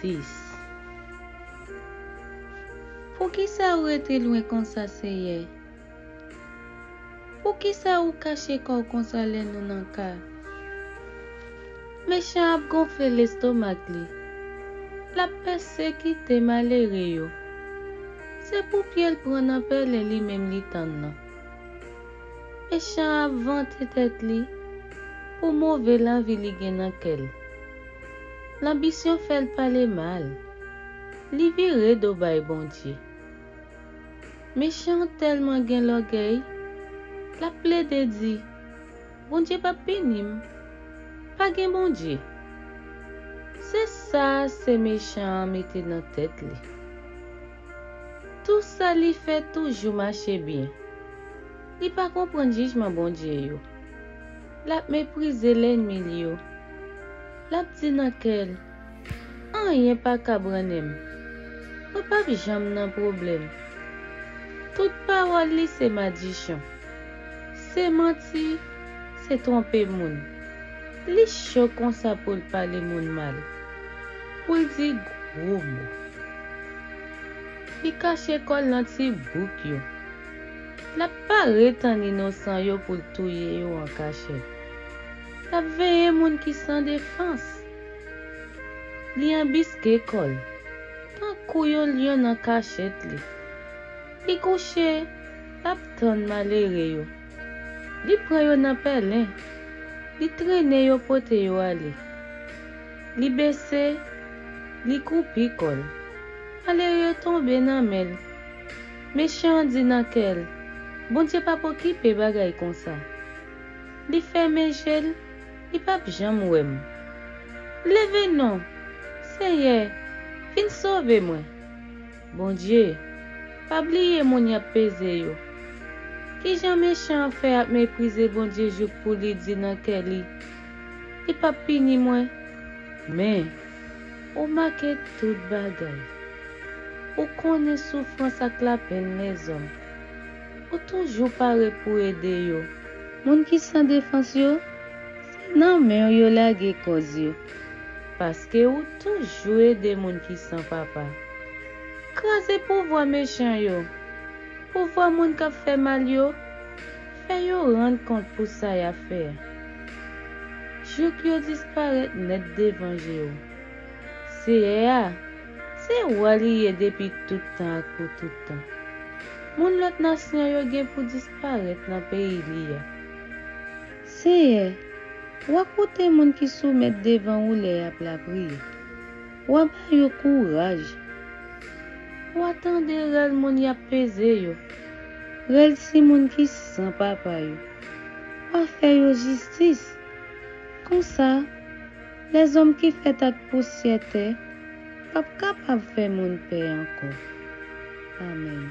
justice. Pour qui ça ou été loin comme ça c'est? Pour qui ça ou caché corps comme ça les nous nan ka? Méchant a gonflé l'estomac li. La persécuté malheureux yo. C'est pour pied prendre appel li même li tan nan. Méchant a vanté tête li pour mauvais l'envie li gen nan kel. L'ambition fait parler mal. Li vire do bay bon Dieu. Méchant tellement gen l'orgueil, la plaide dit, bon Dieu pas pénim, pas gen bon Dieu. C'est ça, c'est méchant mette dans tête li. Tout ça li fait toujours marcher bien. Li pas comprendre jugement bon Dieu yo. La mépriser l'ennemi li yo. La dit nan kel, rien pas ka branem. Moi pas jamais nan problème. Toute parole li c'est malédiction. C'est menti, c'est tromper moun. Li chaud comme ça pour parler moun mal. Pour dire gros mots. Li cache kol nan ti bouk yo. La paraît tan innocent yo pour touyer yo en cachette. La veye moun qui sans défense. Li embisque kol. Tan kou yo lion en cachette li. Li couche, la ton malheureux yo. Li pran yo nan pelin. Li traîne yo pote yo ale. Li baisse, li coupi kol. Malheureux tombe nan mel. Méchant dit nan kel. Bon Dieu pas pour qui pe bagay comme ça. Li ferme gel, li pa jam wem. Leve non. Seigneur, vin sauver moi. Bon Dieu, pas oublier mon y a pesé yo. Qui jan méchant fait à mépriser bon Dieu jour pour li di nan kel li. Li pa pini moi. Mais ou marque tout bagay. Ou connaît souffrance ak la peine les hommes. Ou toujours pare pour aider yo. Moun qui sans défense yo, non mais yo lage cause yo. Parce que ou toujours aider moun qui sans papa. Krasé pouvoir méchant yo. Pouvoir moun qui fait mal yo, fait yo rendre compte pour ça y a faire. Jou ki yo disparaît net devant yo. C'est waliye depuis tout temps pour tout temps. Moun lot nation yo gen pour disparaître dans pays li ya. C'est ou akoute moun qui soumet devant ou le ap la prière. Ou ba yo courage. Ou attendre rel moun y a pesé yo. Rel si moun qui sans papa yo. Ou faire yo justice. Comme ça, les hommes qui fait ak poussière pas capable faire moun paix encore. Amen.